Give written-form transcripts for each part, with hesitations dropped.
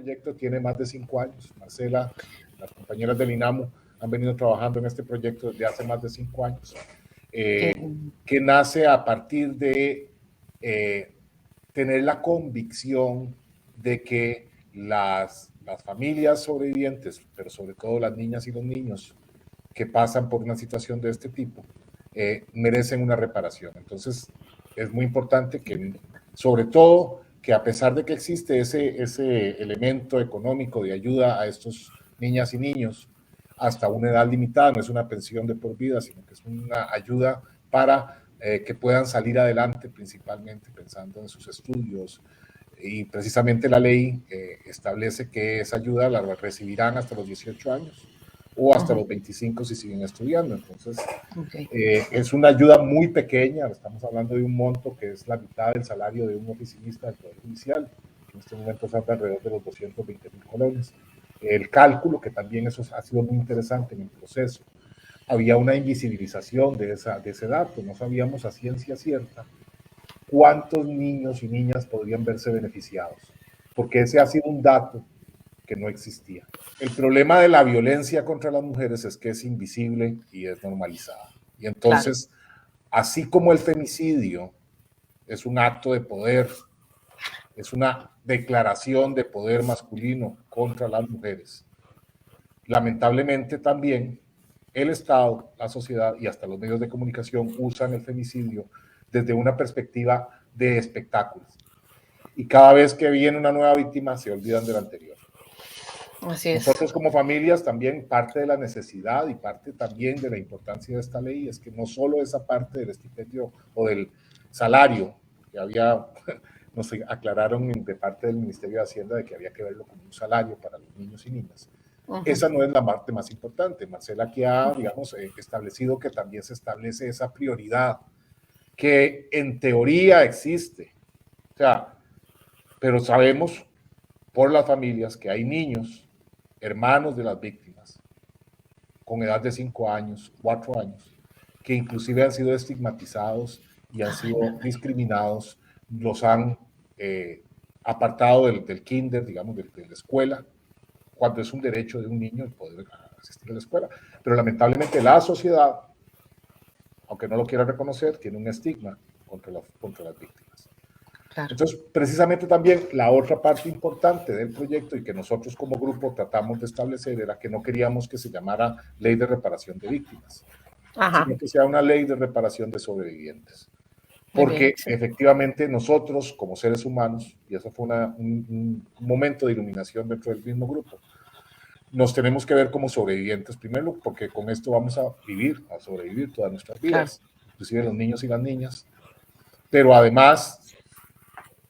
proyecto tiene más de 5 años. Marcela, las compañeras del INAMU han venido trabajando en este proyecto desde hace más de 5 años, que nace a partir de tener la convicción de que las familias sobrevivientes, pero sobre todo las niñas y los niños que pasan por una situación de este tipo, merecen una reparación. Entonces, es muy importante que, sobre todo, que a pesar de que existe ese elemento económico de ayuda a estos niñas y niños hasta una edad limitada, no es una pensión de por vida, sino que es una ayuda para que puedan salir adelante, principalmente pensando en sus estudios. Y precisamente la ley establece que esa ayuda la recibirán hasta los 18 años o hasta los 25 si siguen estudiando. Entonces, es una ayuda muy pequeña, estamos hablando de un monto que es la mitad del salario de un oficinista del Poder Judicial, que en este momento está alrededor de los 220,000 colones. El cálculo, que también eso ha sido muy interesante en el proceso, había una invisibilización de ese dato, no sabíamos a ciencia cierta cuántos niños y niñas podrían verse beneficiados, porque ese ha sido un dato que no existía. El problema de la violencia contra las mujeres es que es invisible y es normalizada. Y entonces, así como el femicidio es un acto de poder, es una declaración de poder masculino contra las mujeres, lamentablemente también el Estado, la sociedad y hasta los medios de comunicación usan el femicidio desde una perspectiva de espectáculos. Y cada vez que viene una nueva víctima se olvidan de la anterior. Así es. Nosotros como familias también parte de la necesidad y parte también de la importancia de esta ley es que no solo esa parte del estipendio o del salario que nos aclararon de parte del Ministerio de Hacienda de que había que verlo como un salario para los niños y niñas. Esa no es la parte más importante. Marcela aquí ha, digamos, establecido que también se establece esa prioridad que en teoría existe. O sea, pero sabemos por las familias que hay niños, hermanos de las víctimas, con edad de 5 años, 4 años, que inclusive han sido estigmatizados y han sido discriminados, los han apartado del kinder, digamos, de la escuela, cuando es un derecho de un niño el poder asistir a la escuela. Pero lamentablemente la sociedad, aunque no lo quiera reconocer, tiene un estigma contra las víctimas. Claro. Entonces, precisamente también la otra parte importante del proyecto y que nosotros como grupo tratamos de establecer era que no queríamos que se llamara Ley de Reparación de Víctimas, sino que sea una ley de reparación de sobrevivientes. Porque efectivamente nosotros como seres humanos, y eso fue un momento de iluminación dentro del mismo grupo, nos tenemos que ver como sobrevivientes primero, porque con esto vamos a sobrevivir todas nuestras vidas, inclusive los niños y las niñas, pero además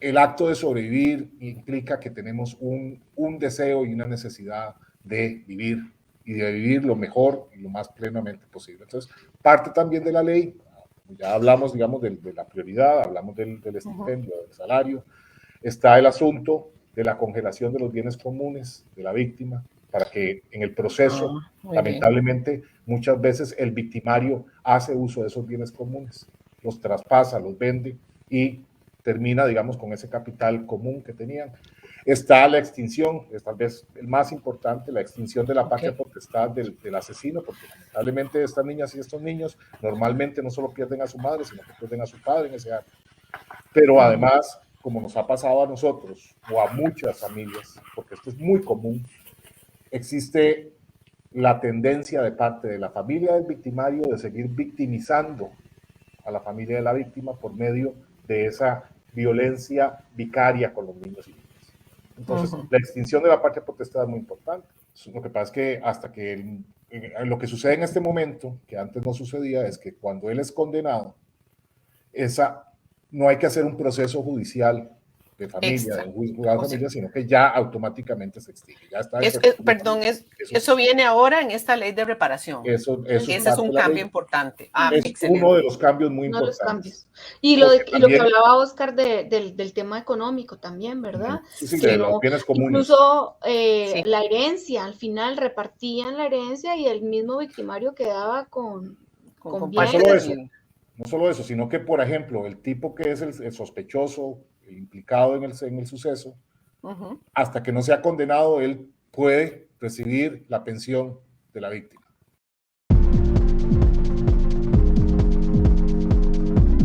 el acto de sobrevivir implica que tenemos un deseo y una necesidad de vivir y de vivir lo mejor y lo más plenamente posible. Entonces, parte también de la ley, ya hablamos, digamos, de la prioridad, hablamos del estipendio, del salario, está el asunto de la congelación de los bienes comunes de la víctima, para que en el proceso, lamentablemente, muchas veces el victimario hace uso de esos bienes comunes, los traspasa, los vende y termina, digamos, con ese capital común que tenían. Está la extinción, es tal vez el más importante, la extinción de la patria potestad del asesino, porque lamentablemente estas niñas y estos niños normalmente no solo pierden a su madre, sino que pierden a su padre en ese acto. Pero además, como nos ha pasado a nosotros o a muchas familias, porque esto es muy común, existe la tendencia de parte de la familia del victimario de seguir victimizando a la familia de la víctima por medio de esa violencia vicaria con los niños y niñas. Entonces, la extinción de la patria potestad es muy importante. Lo que pasa es que hasta que lo que sucede en este momento, que antes no sucedía, es que cuando él es condenado, no hay que hacer un proceso judicial de familia, de un juzgado de familia, sino que ya automáticamente se extingue. Ya está eso viene ahora en esta ley de reparación. Ese es un cambio importante. Es uno de los cambios muy importantes. Y lo que hablaba Oscar del tema económico también, ¿verdad? Sí, de los bienes comunes. Incluso la herencia, al final repartían la herencia y el mismo victimario quedaba con bienes. No solo eso, sino que, por ejemplo, el tipo que es el sospechoso, el implicado en el suceso, hasta que no sea condenado, él puede recibir la pensión de la víctima.